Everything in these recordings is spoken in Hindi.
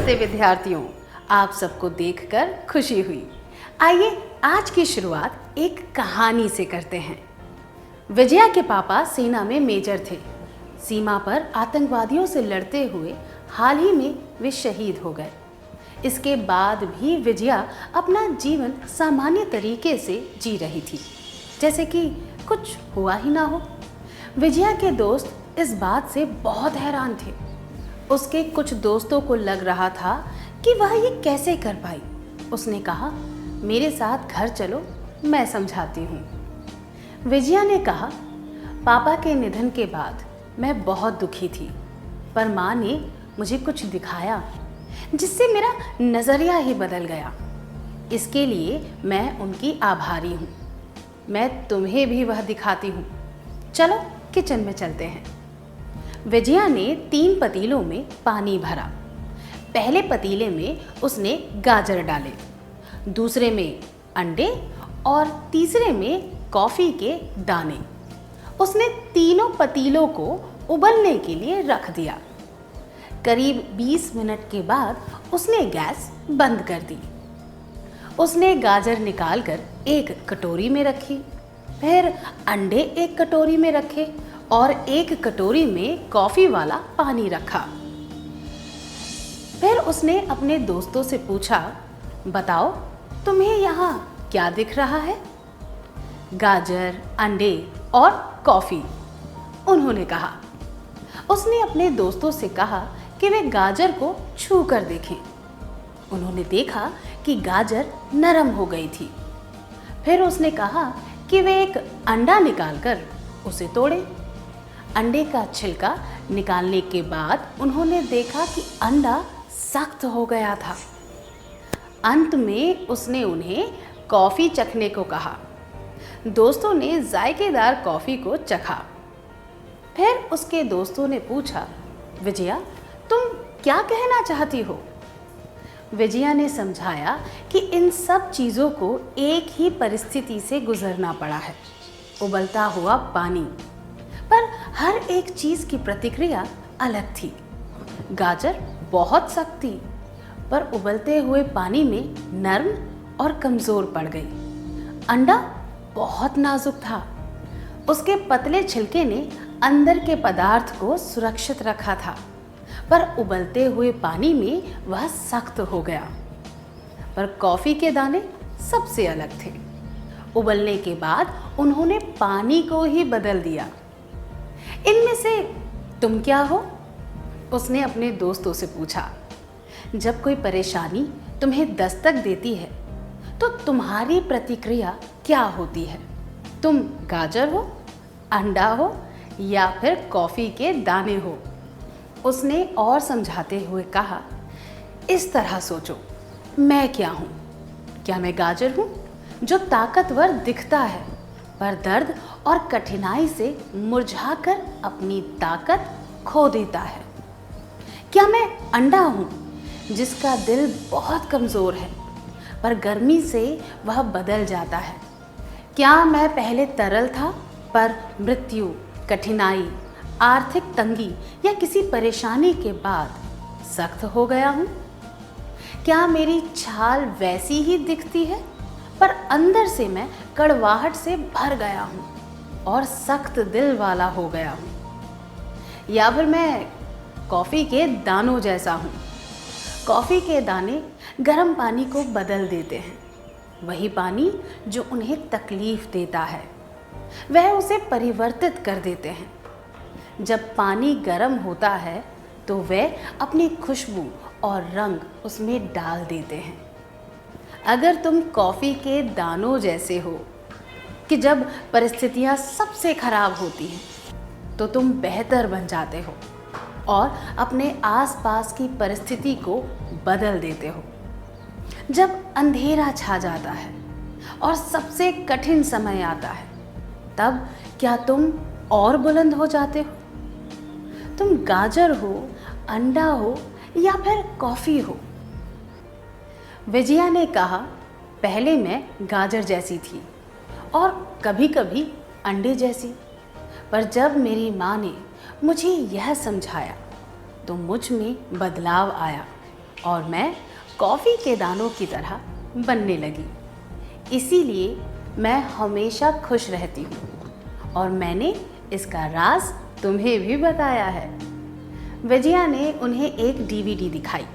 नमस्ते विद्यार्थियों, आप सबको देखकर खुशी हुई। आइए आज की शुरुआत एक कहानी से करते हैं। विजया के पापा सेना में मेजर थे। सीमा पर आतंकवादियों से लड़ते हुए हाल ही में वे शहीद हो गए। इसके बाद भी विजया अपना जीवन सामान्य तरीके से जी रही थी, जैसे कि कुछ हुआ ही ना हो। विजया के दोस्त इस बात से बहुत हैरान थे। उसके कुछ दोस्तों को लग रहा था कि वह ये कैसे कर पाई। उसने कहा, मेरे साथ घर चलो, मैं समझाती हूँ। विजया ने कहा, पापा के निधन के बाद मैं बहुत दुखी थी, पर माँ ने मुझे कुछ दिखाया जिससे मेरा नज़रिया ही बदल गया। इसके लिए मैं उनकी आभारी हूँ। मैं तुम्हें भी वह दिखाती हूँ। चलो किचन में चलते हैं। विजया ने 3 पतीलों में पानी भरा। पहले पतीले में उसने गाजर डाले, दूसरे में अंडे और तीसरे में कॉफ़ी के दाने। उसने तीनों पतीलों को उबलने के लिए रख दिया। करीब 20 मिनट के बाद उसने गैस बंद कर दी। उसने गाजर निकालकर एक कटोरी में रखी, फिर अंडे एक कटोरी में रखे और एक कटोरी में कॉफ़ी वाला पानी रखा। फिर उसने अपने दोस्तों से पूछा, बताओ तुम्हें यहाँ क्या दिख रहा है? गाजर, अंडे और कॉफ़ी, उन्होंने कहा। उसने अपने दोस्तों से कहा कि वे गाजर को छू कर देखें। उन्होंने देखा कि गाजर नरम हो गई थी। फिर उसने कहा कि वे एक अंडा निकालकर उसे तोड़ें। अंडे का छिलका निकालने के बाद उन्होंने देखा कि अंडा सख्त हो गया था। अंत में उसने उन्हें कॉफ़ी चखने को कहा। दोस्तों ने जायकेदार कॉफ़ी को चखा। फिर उसके दोस्तों ने पूछा, विजया तुम क्या कहना चाहती हो? विजया ने समझाया कि इन सब चीज़ों को एक ही परिस्थिति से गुजरना पड़ा है, उबलता हुआ पानी। पर हर एक चीज़ की प्रतिक्रिया अलग थी। गाजर बहुत सख्त थी, पर उबलते हुए पानी में नर्म और कमज़ोर पड़ गई। अंडा बहुत नाजुक था। उसके पतले छिलके ने अंदर के पदार्थ को सुरक्षित रखा था, पर उबलते हुए पानी में वह सख्त हो गया। पर कॉफ़ी के दाने सबसे अलग थे। उबलने के बाद उन्होंने पानी को ही बदल दिया। इनमें से तुम क्या हो? उसने अपने दोस्तों से पूछा। जब कोई परेशानी तुम्हें दस्तक देती है तो तुम्हारी प्रतिक्रिया क्या होती है? तुम गाजर हो, अंडा हो या फिर कॉफ़ी के दाने हो? उसने और समझाते हुए कहा, इस तरह सोचो, मैं क्या हूँ? क्या मैं गाजर हूँ जो ताकतवर दिखता है, पर दर्द और कठिनाई से मुरझाकर अपनी ताकत खो देता है? क्या मैं अंडा हूँ जिसका दिल बहुत कमज़ोर है, पर गर्मी से वह बदल जाता है? क्या मैं पहले तरल था, पर मृत्यु, कठिनाई, आर्थिक तंगी या किसी परेशानी के बाद सख्त हो गया हूँ? क्या मेरी छाल वैसी ही दिखती है, पर अंदर से मैं कड़वाहट से भर गया हूँ और सख्त दिल वाला हो गया हूँ? या फिर मैं कॉफ़ी के दानों जैसा हूँ? कॉफ़ी के दाने गर्म पानी को बदल देते हैं। वही पानी जो उन्हें तकलीफ़ देता है, वह उसे परिवर्तित कर देते हैं। जब पानी गर्म होता है तो वह अपनी खुशबू और रंग उसमें डाल देते हैं। अगर तुम कॉफ़ी के दानों जैसे हो कि जब परिस्थितियाँ सबसे खराब होती हैं तो तुम बेहतर बन जाते हो और अपने आसपास की परिस्थिति को बदल देते हो। जब अंधेरा छा जाता है और सबसे कठिन समय आता है, तब क्या तुम और बुलंद हो जाते हो? तुम गाजर हो, अंडा हो या फिर कॉफ़ी हो? विजया ने कहा, पहले मैं गाजर जैसी थी और कभी कभी अंडे जैसी, पर जब मेरी माँ ने मुझे यह समझाया तो मुझ में बदलाव आया। और मैं कॉफ़ी के दानों की तरह बनने लगी। इसीलिए मैं हमेशा खुश रहती हूँ और मैंने इसका राज तुम्हें भी बताया है। विजया ने उन्हें एक डीवीडी दिखाई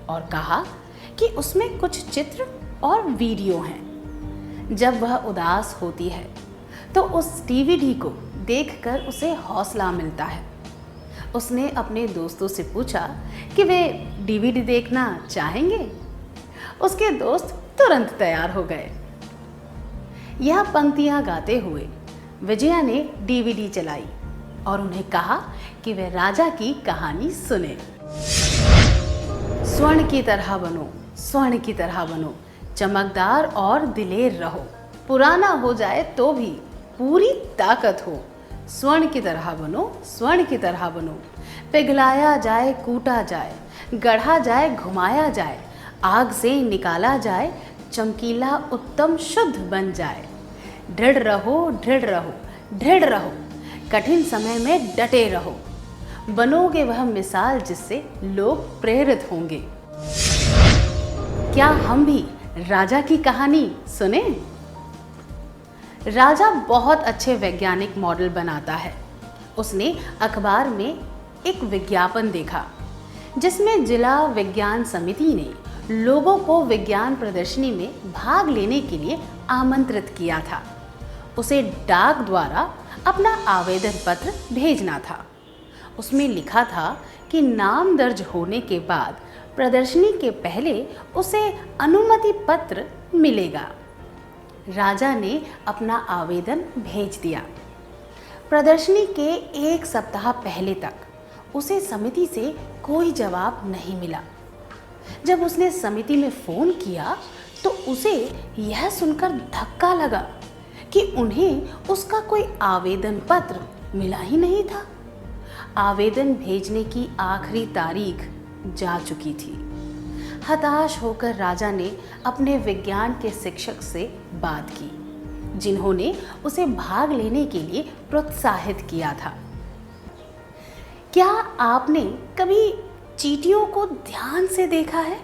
और कहा कि उसमें कुछ चित्र और वीडियो हैं। जब वह उदास होती है तो उस डीवीडी को देखकर उसे हौसला मिलता है। उसने अपने दोस्तों से पूछा कि वे डीवीडी देखना चाहेंगे। उसके दोस्त तुरंत तैयार हो गए। यह पंक्तियां गाते हुए विजया ने डीवीडी चलाई और उन्हें कहा कि वे राजा की कहानी सुने। स्वर्ण की तरह बनो, स्वर्ण की तरह बनो, चमकदार और दिलेर रहो, पुराना हो जाए तो भी पूरी ताकत हो। स्वर्ण की तरह बनो, स्वर्ण की तरह बनो, पिघलाया जाए, कूटा जाए, गढ़ा जाए, घुमाया जाए, आग से निकाला जाए, चमकीला उत्तम शुद्ध बन जाए। दृढ़ रहो, दृढ़ रहो, दृढ़ रहो, कठिन समय में डटे रहो, बनोगे वह मिसाल जिससे लोग प्रेरित होंगे। क्या हम भी राजा की कहानी सुने? राजा बहुत अच्छे वैज्ञानिक मॉडल बनाता है। उसने अखबार में एक विज्ञापन देखा जिसमें जिला विज्ञान समिति ने लोगों को विज्ञान प्रदर्शनी में भाग लेने के लिए आमंत्रित किया था। उसे डाक द्वारा अपना आवेदन पत्र भेजना था। उसमें लिखा था कि नाम दर्ज होने के बाद प्रदर्शनी के पहले उसे अनुमति पत्र मिलेगा। राजा ने अपना आवेदन भेज दिया। प्रदर्शनी के एक सप्ताह पहले तक उसे समिति से कोई जवाब नहीं मिला। जब उसने समिति में फ़ोन किया तो उसे यह सुनकर धक्का लगा कि उन्हें उसका कोई आवेदन पत्र मिला ही नहीं था। आवेदन भेजने की आखिरी तारीख जा चुकी थी। हताश होकर राजा ने अपने विज्ञान के शिक्षक से बात की, जिन्होंने उसे भाग लेने के लिए प्रोत्साहित किया था। क्या आपने कभी चींटियों को ध्यान से देखा है?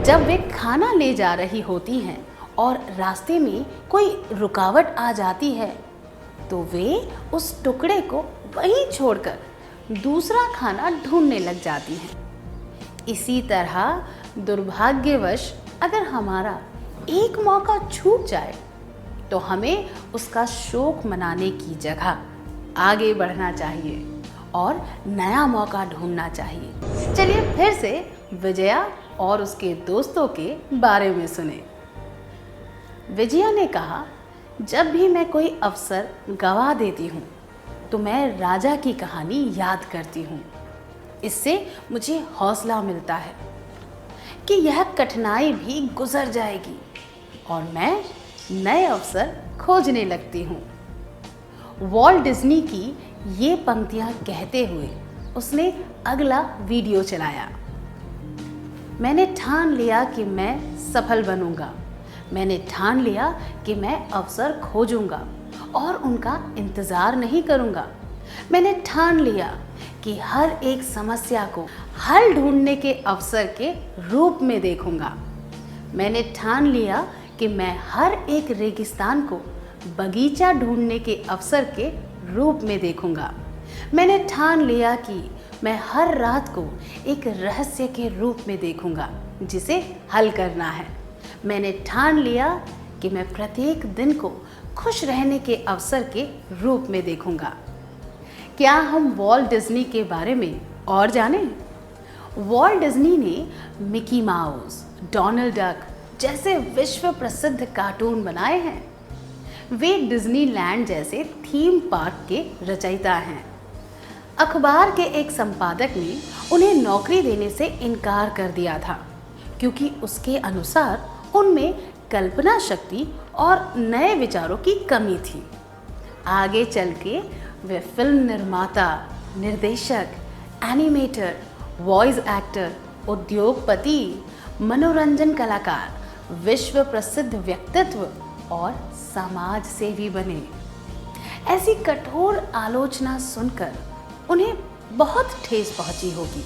जब वे खाना ले जा रही होती हैं और रास्ते में कोई रुकावट आ जाती है तो वे उस टुकड़े को वहीं छोड़कर दूसरा खाना ढूंढने लग जाती हैं। इसी तरह दुर्भाग्यवश अगर हमारा एक मौका छूट जाए तो हमें उसका शोक मनाने की जगह आगे बढ़ना चाहिए और नया मौका ढूंढना चाहिए। चलिए फिर से विजया और उसके दोस्तों के बारे में सुने। विजया ने कहा, जब भी मैं कोई अवसर गवा देती हूँ तो मैं राजा की कहानी याद करती हूँ। इससे मुझे हौसला मिलता है कि यह कठिनाई भी गुजर जाएगी और मैं नए अवसर खोजने लगती हूँ। वॉल्ट डिज्नी की ये पंक्तियाँ कहते हुए उसने अगला वीडियो चलाया। मैंने ठान लिया कि मैं सफल बनूंगा। मैंने ठान लिया कि मैं अवसर खोजूंगा और उनका इंतज़ार नहीं करूंगा। मैंने ठान लिया कि हर एक समस्या को हल ढूंढने के अवसर के रूप में देखूंगा। मैंने ठान लिया कि मैं हर एक रेगिस्तान को बगीचा ढूंढने के अवसर के रूप में देखूंगा। मैंने ठान लिया कि मैं हर रात को एक रहस्य के रूप में देखूंगा जिसे हल करना है। मैंने ठान लिया कि मैं प्रत्येक दिन को खुश रहने के अवसर के रूप में देखूंगा। क्या हम वॉल्ट डिज्नी के बारे में और जानें? वॉल्ट डिज्नी ने मिकी माउस, डोनाल्ड डक जैसे विश्व प्रसिद्ध कार्टून बनाए हैं। वे डिज्नीलैंड जैसे थीम पार्क के रचयिता हैं। अखबार के एक संपादक ने उन्हें नौकरी देने से इनकार कर दिया था क्योंकि उसके अनुसार उनमें कल्पना शक्ति और नए विचारों की कमी थी। आगे चल के वे फिल्म निर्माता, निर्देशक, एनिमेटर, वॉइस एक्टर, उद्योगपति, मनोरंजन कलाकार, विश्व प्रसिद्ध व्यक्तित्व और समाज सेवी बने। ऐसी कठोर आलोचना सुनकर उन्हें बहुत ठेस पहुंची होगी,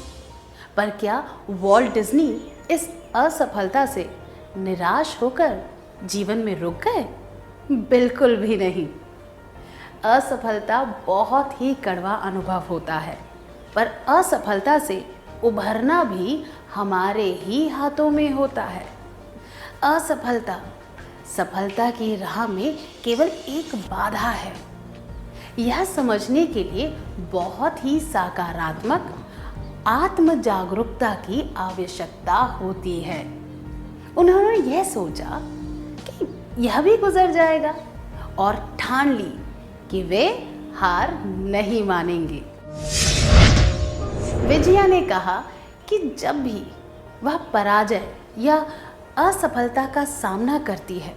पर क्या वॉल्ट डिज्नी इस असफलता से निराश होकर जीवन में रुक गए? बिल्कुल भी नहीं। असफलता बहुत ही कड़वा अनुभव होता है, पर असफलता से उभरना भी हमारे ही हाथों में होता है। असफलता सफलता की राह में केवल एक बाधा है। यह समझने के लिए बहुत ही सकारात्मक आत्म जागरूकता की आवश्यकता होती है। उन्होंने यह सोचा कि यह भी गुजर जाएगा और ठान ली कि वे हार नहीं मानेंगे। विजया ने कहा कि जब भी वह पराजय या असफलता का सामना करती है,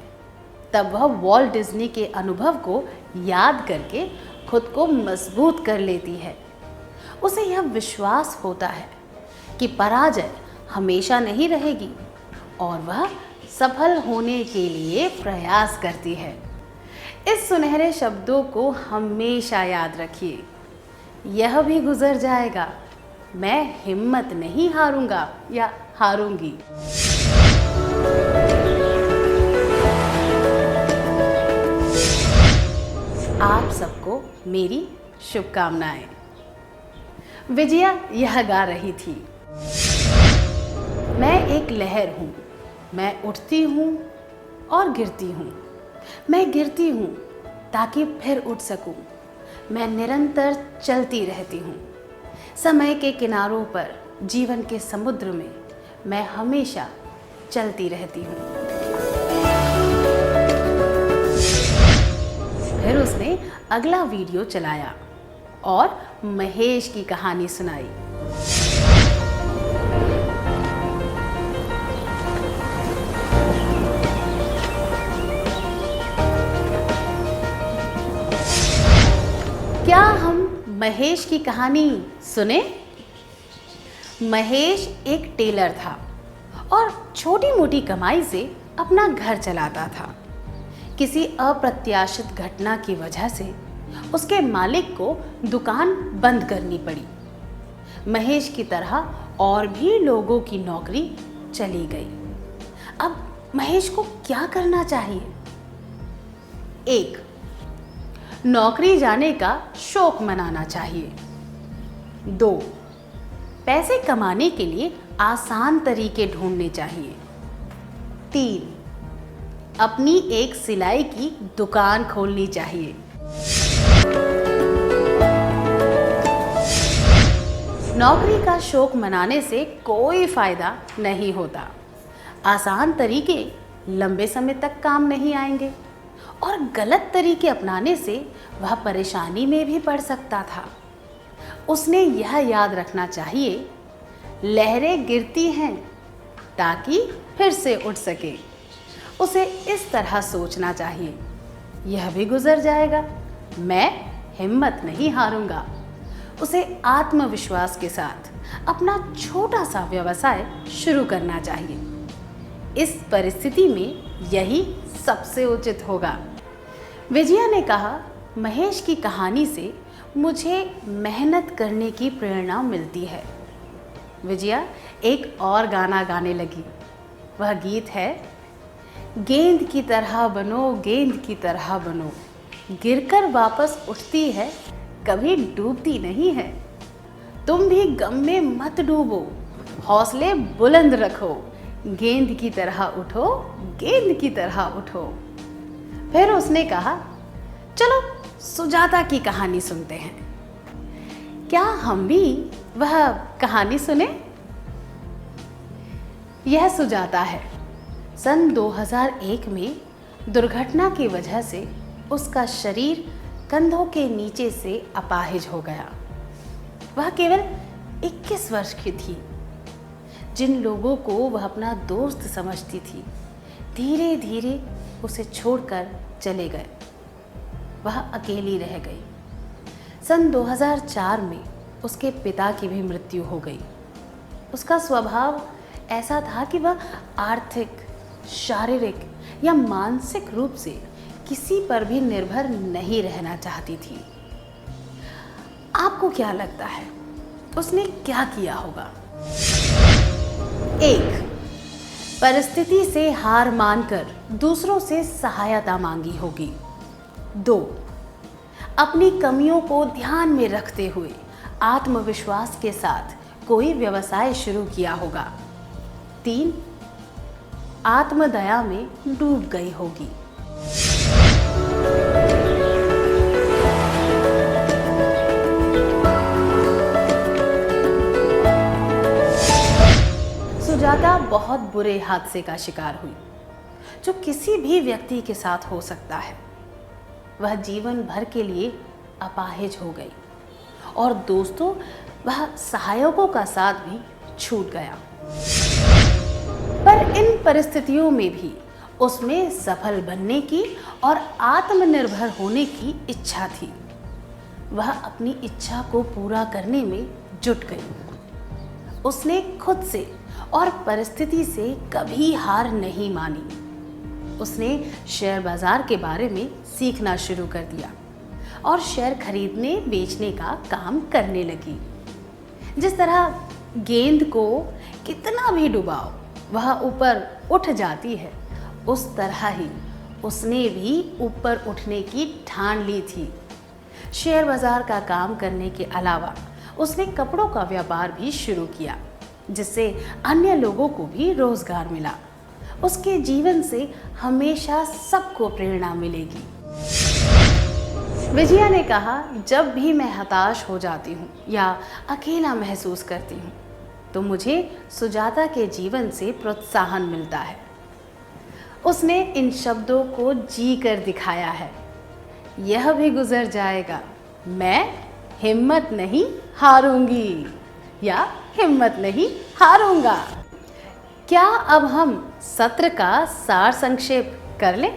तब वह वॉल्ट डिज्नी के अनुभव को याद करके खुद को मजबूत कर लेती है। उसे यह विश्वास होता है कि पराजय हमेशा नहीं रहेगी और वह सफल होने के लिए प्रयास करती है। इस सुनहरे शब्दों को हमेशा याद रखिए। यह भी गुजर जाएगा, मैं हिम्मत नहीं हारूंगा या हारूंगी। आप सबको मेरी शुभकामनाएं। विजया यह गा रही थी, मैं एक लहर हूँ, मैं उठती हूँ और गिरती हूँ, मैं गिरती हूँ ताकि फिर उठ सकूँ, मैं निरंतर चलती रहती हूँ। समय के किनारों पर जीवन के समुद्र में मैं हमेशा चलती रहती हूँ। फिर उसने अगला वीडियो चलाया और महेश की कहानी सुनाई। क्या हम महेश की कहानी सुने? महेश एक टेलर था और छोटी मोटी कमाई से अपना घर चलाता था। किसी अप्रत्याशित घटना की वजह से उसके मालिक को दुकान बंद करनी पड़ी। महेश की तरह और भी लोगों की नौकरी चली गई। अब महेश को क्या करना चाहिए? 1. नौकरी जाने का शौक मनाना चाहिए। 2. पैसे कमाने के लिए आसान तरीके ढूंढने चाहिए। 3. अपनी एक सिलाई की दुकान खोलनी चाहिए। नौकरी का शौक मनाने से कोई फायदा नहीं होता। आसान तरीके लंबे समय तक काम नहीं आएंगे और गलत तरीके अपनाने से वह परेशानी में भी पड़ सकता था। उसने यह याद रखना चाहिए, लहरें गिरती हैं ताकि फिर से उठ सके। उसे इस तरह सोचना चाहिए, यह भी गुजर जाएगा, मैं हिम्मत नहीं हारूंगा। उसे आत्मविश्वास के साथ अपना छोटा सा व्यवसाय शुरू करना चाहिए। इस परिस्थिति में यही सबसे उचित होगा। विजया ने कहा, महेश की कहानी से मुझे मेहनत करने की प्रेरणा मिलती है। विजया एक और गाना गाने लगी। वह गीत है, गेंद की तरह बनो, गेंद की तरह बनो, गिरकर वापस उठती है, कभी डूबती नहीं है। तुम भी गम में मत डूबो, हौसले बुलंद रखो, गेंद की तरह उठो, गेंद की तरह उठो। फिर उसने कहा, चलो सुजाता की कहानी सुनते हैं। क्या हम भी वह कहानी सुने? यह सुजाता है। सन 2001 में दुर्घटना की वजह से उसका शरीर कंधों के नीचे से अपाहिज हो गया। वह केवल 21 वर्ष की थी। जिन लोगों को वह अपना दोस्त समझती थी, धीरे धीरे उसे छोड़कर चले गए। वह अकेली रह गई। सन 2004 में उसके पिता की भी मृत्यु हो गई। उसका स्वभाव ऐसा था कि वह आर्थिक, शारीरिक या मानसिक रूप से किसी पर भी निर्भर नहीं रहना चाहती थी। आपको क्या लगता है उसने क्या किया होगा? एक, परिस्थिति से हार मानकर दूसरों से सहायता मांगी होगी। 2, अपनी कमियों को ध्यान में रखते हुए आत्मविश्वास के साथ कोई व्यवसाय शुरू किया होगा। 3, आत्मदया में डूब गई होगी। सुजाता बहुत बुरे हादसे का शिकार हुई, जो किसी भी व्यक्ति के साथ हो सकता है। वह जीवन भर के लिए अपाहिज हो गई और दोस्तों वह सहायकों का साथ भी छूट गया। पर इन परिस्थितियों में भी उसमें सफल बनने की और आत्मनिर्भर होने की इच्छा थी। वह अपनी इच्छा को पूरा करने में जुट गई। उसने खुद से और परिस्थिति से कभी हार नहीं मानी। उसने शेयर बाजार के बारे में सीखना शुरू कर दिया और शेयर खरीदने बेचने का काम करने लगी। जिस तरह गेंद को कितना भी डुबाओ वह ऊपर उठ जाती है, उस तरह ही उसने भी ऊपर उठने की ठान ली थी। शेयर बाजार का काम करने के अलावा उसने कपड़ों का व्यापार भी शुरू किया, जिससे अन्य लोगों को भी रोजगार मिला। उसके जीवन से हमेशा सबको प्रेरणा मिलेगी। विजया ने कहा, जब भी मैं हताश हो जाती हूँ या अकेला महसूस करती हूँ तो मुझे सुजाता के जीवन से प्रोत्साहन मिलता है। उसने इन शब्दों को जी कर दिखाया है, यह भी गुजर जाएगा, मैं हिम्मत नहीं हारूंगी या हिम्मत नहीं हारूंगा। क्या अब हम सत्र का सार संक्षेप कर लें?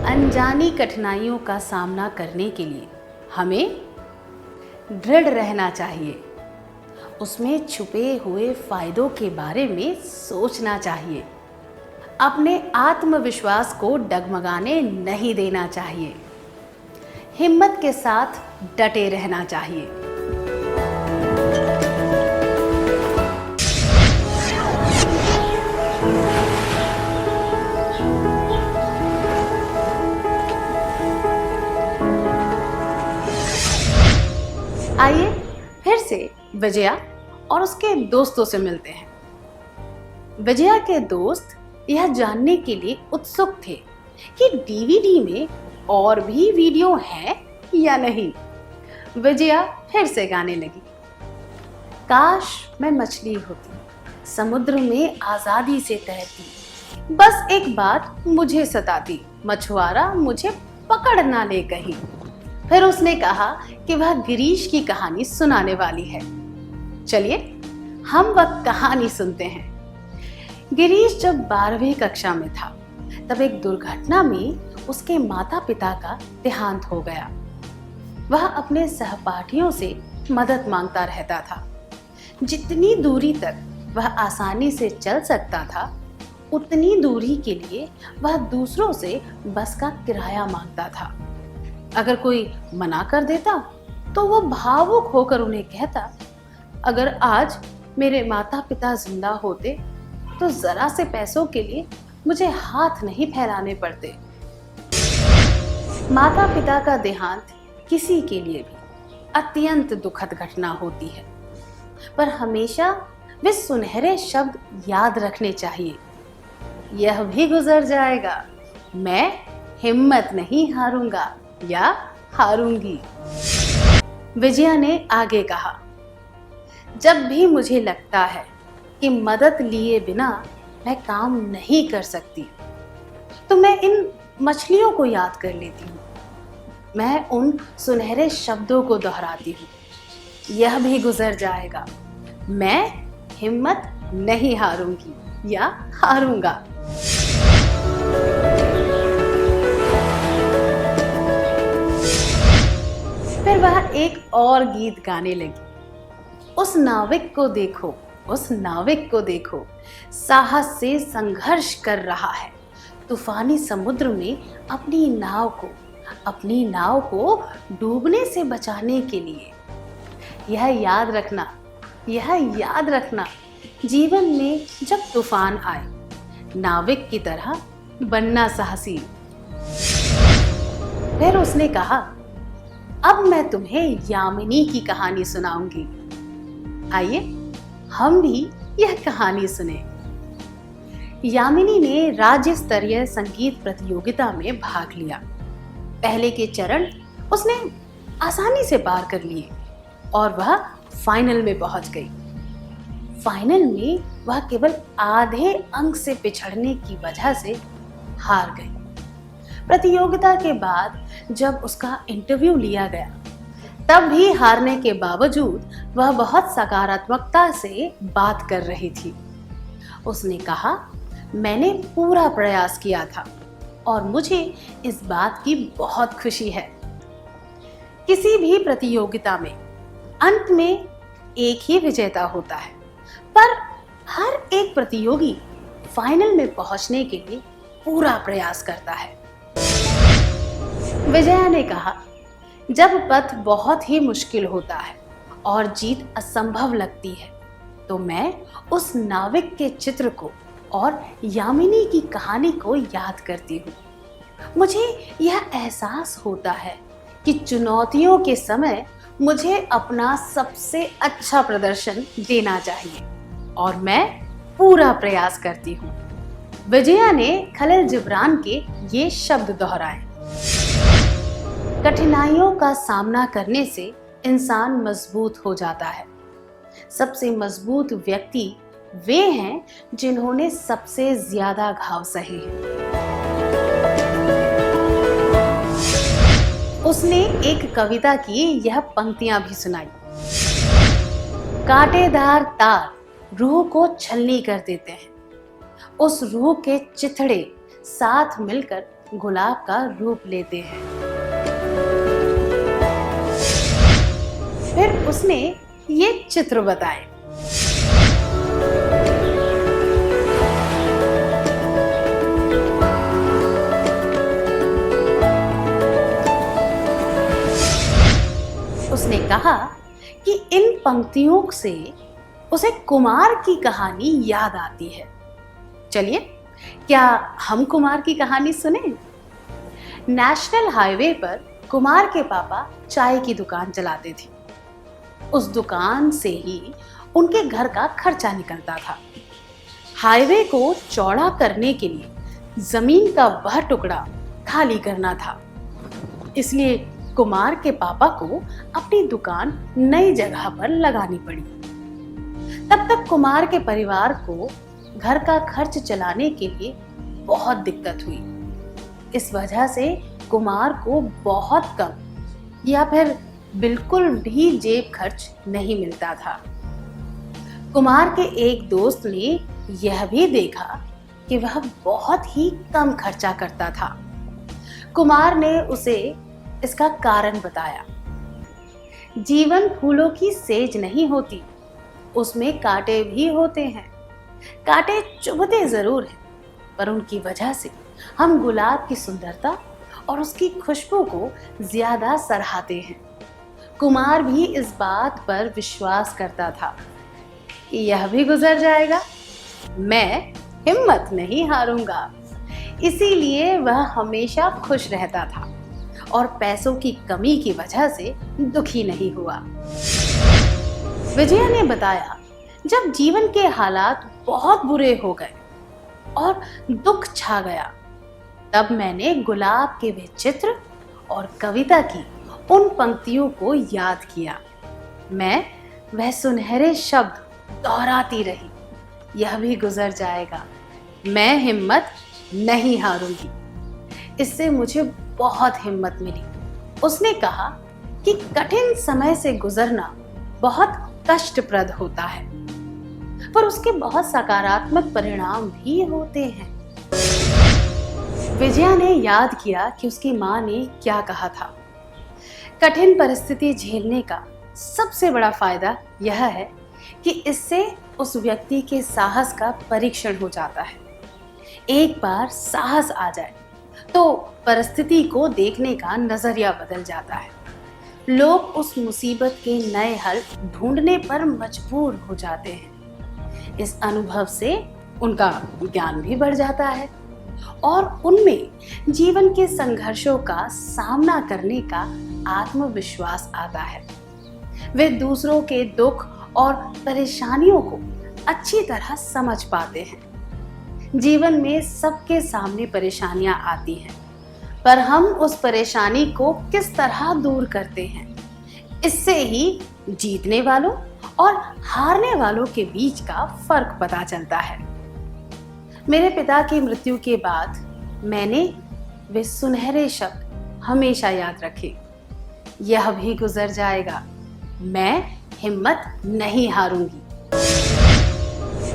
अनजानी कठिनाइयों का सामना करने के लिए हमें दृढ़ रहना चाहिए। उसमें छुपे हुए फायदों के बारे में सोचना चाहिए। अपने आत्मविश्वास को डगमगाने नहीं देना चाहिए। हिम्मत के साथ डटे रहना चाहिए। आइए फिर से विजया और उसके दोस्तों से मिलते हैं। विजया के दोस्त यह जानने के लिए उत्सुक थे कि डीवीडी में और भी वीडियो है या नहीं। विजया फिर से गाने लगी, काश मैं मछली होती, समुद्र में आजादी से तैरती, बस एक बात मुझे सताती, मछुआरा मुझे पकड़ ना ले कहीं। फिर उसने कहा कि वह गिरीश की कहानी सुनाने वाली है। चलिए हम वह कहानी सुनते हैं। गिरीश जब 12वीं कक्षा में था तब एक दुर्घटना में उसके माता पिता का देहांत हो गया। वह अपने सहपाठियों से मदद मांगता रहता था। जितनी दूरी तक वह आसानी से चल सकता था, उतनी दूरी के लिए वह दूसरों से बस का किराया मांगता था। अगर कोई मना कर देता तो वो भावुक होकर उन्हें कहता, अगर आज मेरे माता पिता जिंदा होते तो जरा से पैसों के लिए मुझे हाथ नहीं फैलाने पड़ते। माता पिता का देहांत किसी के लिए भी अत्यंत दुखद घटना होती है, पर हमेशा वे सुनहरे शब्द याद रखने चाहिए, यह भी गुजर जाएगा, मैं हिम्मत नहीं हारूंगा या हारूंगी। विजया ने आगे कहा, जब भी मुझे लगता है कि मदद लिए बिना मैं काम नहीं कर सकती तो मैं इन मछलियों को याद कर लेती हूँ। मैं उन सुनहरे शब्दों को दोहराती हूँ, यह भी गुजर जाएगा, मैं हिम्मत नहीं हारूंगी या हारूंगा। फिर वह एक और गीत गाने लगी, उस नाविक को देखो, उस नाविक को देखो, साहस से संघर्ष कर रहा है, तूफानी समुद्र में अपनी नाव को डूबने से बचाने के लिए। यह याद रखना, यह याद रखना, जीवन में जब तूफान आए, नाविक की तरह बनना साहसी। फिर उसने कहा, अब मैं तुम्हें यामिनी की कहानी सुनाऊंगी। आइए हम भी यह कहानी सुने। यामिनी ने राज्य स्तरीय संगीत प्रतियोगिता में भाग लिया। पहले के चरण उसने आसानी से पार कर लिए और वह फाइनल में पहुंच गई। फाइनल में वह केवल आधे अंक से पिछड़ने की वजह से हार गई। प्रतियोगिता के बाद जब उसका इंटरव्यू लिया गया, तब भी हारने के बावजूद वह बहुत सकारात्मकता से बात कर रही थी। उसने कहा, मैंने पूरा प्रयास किया था और मुझे इस बात की बहुत खुशी है। किसी भी प्रतियोगिता में अंत में एक ही विजेता होता है, पर हर एक प्रतियोगी फाइनल में पहुंचने के लिए पूरा प्रयास करता है। विजया ने कहा, जब पथ बहुत ही मुश्किल होता है और जीत असंभव लगती है, तो मैं उस नाविक के चित्र को और यामिनी की कहानी को याद करती हूँ। मुझे यह एहसास होता है कि चुनौतियों के समय मुझे अपना सबसे अच्छा प्रदर्शन देना चाहिए और मैं पूरा प्रयास करती हूँ। विजया ने खलील जिब्रान के ये शब्द दोहराए। कठिनाइयों का सामना करने से इंसान मजबूत हो जाता है। सबसे मजबूत व्यक्ति वे हैं जिन्होंने सबसे ज्यादा घाव सहे हैं। उसने एक कविता की यह पंक्तियां भी सुनाई। कांटेदार तार रूह को छलनी कर देते हैं, उस रूह के चिथड़े साथ मिलकर गुलाब का रूप लेते हैं। फिर उसने ये चित्र बताए। उसने कहा कि इन पंक्तियों से उसे कुमार की कहानी याद आती है। चलिए, क्या हम कुमार की कहानी सुने? नेशनल हाईवे पर कुमार के पापा चाय की दुकान चलाते थे। उस दुकान से ही उनके घर का खर्चा निकलता था। हाईवे को चौड़ा करने के लिए जमीन का वह टुकड़ा खाली करना था, इसलिए कुमार के पापा को अपनी दुकान नई जगह पर लगानी पड़ी। तब तक कुमार के परिवार को घर का खर्च चलाने के लिए बहुत दिक्कत हुई। इस वजह से कुमार को बहुत कम या फिर बिल्कुल भी जेब खर्च नहीं मिलता था। कुमार के एक दोस्त ने यह भी देखा कि वह बहुत ही कम खर्चा करता था। कुमार ने उसे इसका कारण बताया। जीवन फूलों की सेज नहीं होती, उसमें कांटे भी होते हैं। कांटे चुभते जरूर हैं, पर उनकी वजह से हम गुलाब की सुंदरता और उसकी खुशबू को ज्यादा सराहते हैं। कुमार भी इस बात पर विश्वास करता था कि यह भी गुजर जाएगा, मैं हिम्मत नहीं हारूंगा। इसीलिए वह हमेशा खुश रहता था और पैसों की कमी की वजह से दुखी नहीं हुआ। विजया ने बताया, जब जीवन के हालात बहुत बुरे हो गए और दुख छा गया, तब मैंने गुलाब के वे चित्र और कविता की उन पंक्तियों को याद किया। मैं वह सुनहरे शब्द दोहराती रही, यह भी गुजर जाएगा, मैं हिम्मत नहीं हारूंगी। इससे मुझे बहुत हिम्मत मिली। उसने कहा कि कठिन समय से गुजरना बहुत कष्टप्रद होता है, पर उसके बहुत सकारात्मक परिणाम भी होते हैं। विजया ने याद किया कि उसकी माँ ने क्या कहा था। कठिन परिस्थिति झेलने का सबसे बड़ा फायदा यह है कि इससे उस व्यक्ति के साहस का परीक्षण हो जाता है। एक बार साहस आ जाए तो परिस्थिति को देखने का नजरिया बदल जाता है। लोग उस मुसीबत के नए हल ढूंढने पर मजबूर हो जाते हैं। इस अनुभव से उनका ज्ञान भी बढ़ जाता है और उनमें जीवन के संघर्षों का सामना करने का आत्मविश्वास आता है। वे दूसरों के दुख और परेशानियों को अच्छी तरह समझ पाते हैं। जीवन में सबके सामने परेशानियां आती हैं, पर हम उस परेशानी को किस तरह दूर करते हैं, इससे ही जीतने वालों और हारने वालों के बीच का फर्क पता चलता है। मेरे पिता की मृत्यु के बाद मैंने वे सुनहरे शब्द हमेशा याद रखे, यह भी गुजर जाएगा, मैं हिम्मत नहीं हारूंगी।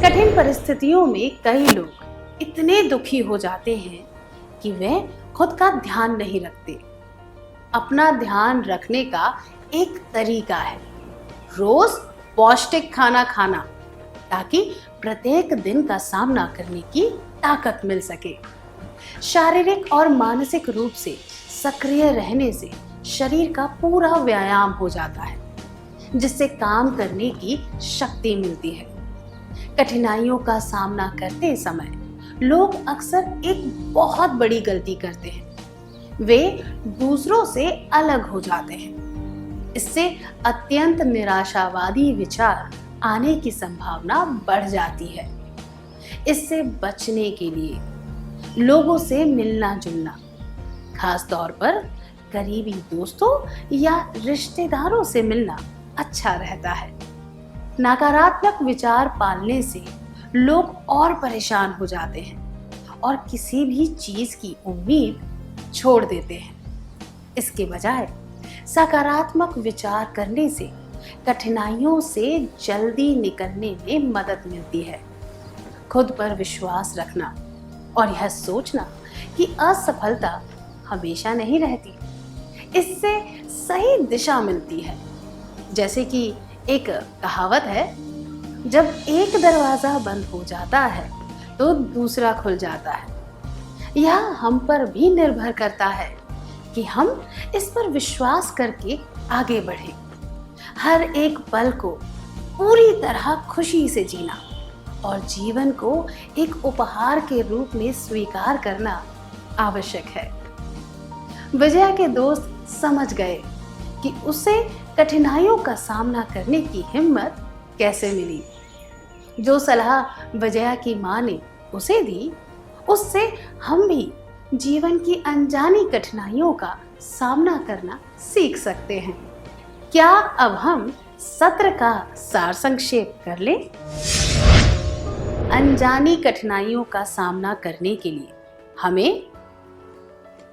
कठिन परिस्थितियों में कई लोग इतने दुखी हो जाते हैं कि वे खुद का ध्यान नहीं रखते। अपना ध्यान रखने का एक तरीका है रोज पौष्टिक खाना खाना, ताकि प्रत्येक दिन का सामना करने की ताकत मिल सके। शारीरिक और मानसिक रूप से सक्रिय रहने से शरीर का पूरा व्यायाम हो जाता है, जिससे काम करने की शक्ति मिलती है। कठिनाइयों का सामना करते समय लोग अक्सर एक बहुत बड़ी गलती करते हैं, वे दूसरों से अलग हो जाते हैं। इससे अत्यंत निराशावादी विचार आने की संभावना बढ़ जाती है। इससे बचने के लिए लोगों से मिलना जुलना, खास तौर पर करीबी दोस्तों या रिश्तेदारों से मिलना अच्छा रहता है। नकारात्मक विचार पालने से लोग और परेशान हो जाते हैं और किसी भी चीज की उम्मीद छोड़ देते हैं। इसके बजाय सकारात्मक विचार करने से कठिनाइयों से जल्दी निकलने में मदद मिलती है। खुद पर विश्वास रखना और यह सोचना कि असफलता हमेशा नहीं रहती, इससे सही दिशा मिलती है। जैसे कि एक कहावत है, जब एक दरवाजा बंद हो जाता है तो दूसरा खुल जाता है। यह हम पर भी निर्भर करता है कि हम इस पर विश्वास करके आगे बढ़ें। हर एक पल को पूरी तरह खुशी से जीना और जीवन को एक उपहार के रूप में स्वीकार करना आवश्यक है। विजया के दोस्त समझ गए कि उसे कठिनाइयों का सामना करने की हिम्मत कैसे मिली। जो सलाह विजया की माँ ने उसे दी, उससे हम भी जीवन की अनजानी कठिनाइयों का सामना करना सीख सकते हैं। क्या अब हम सत्र का सार संक्षेप कर लें? अनजानी कठिनाइयों का सामना करने के लिए हमें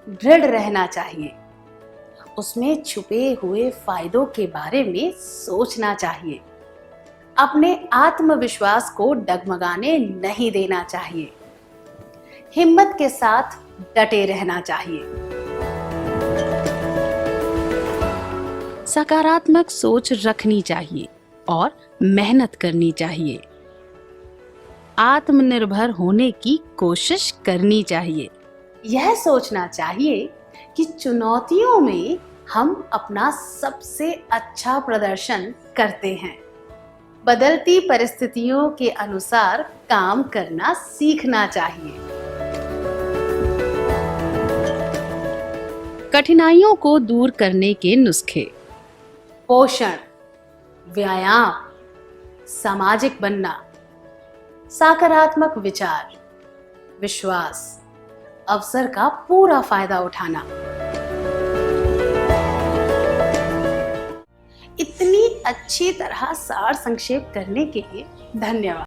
दृढ़ रहना चाहिए, उसमें छुपे हुए फायदों के बारे में सोचना चाहिए, अपने आत्मविश्वास को डगमगाने नहीं देना चाहिए, हिम्मत के साथ डटे रहना चाहिए, सकारात्मक सोच रखनी चाहिए और मेहनत करनी चाहिए, आत्मनिर्भर होने की कोशिश करनी चाहिए। यह सोचना चाहिए कि चुनौतियों में हम अपना सबसे अच्छा प्रदर्शन करते हैं। बदलती परिस्थितियों के अनुसार काम करना सीखना चाहिए। कठिनाइयों को दूर करने के नुस्खे: पोषण, व्यायाम, सामाजिक बनना, सकारात्मक विचार, विश्वास, अवसर का पूरा फायदा उठाना। इतनी अच्छी तरह सार संक्षेप करने के लिए धन्यवाद।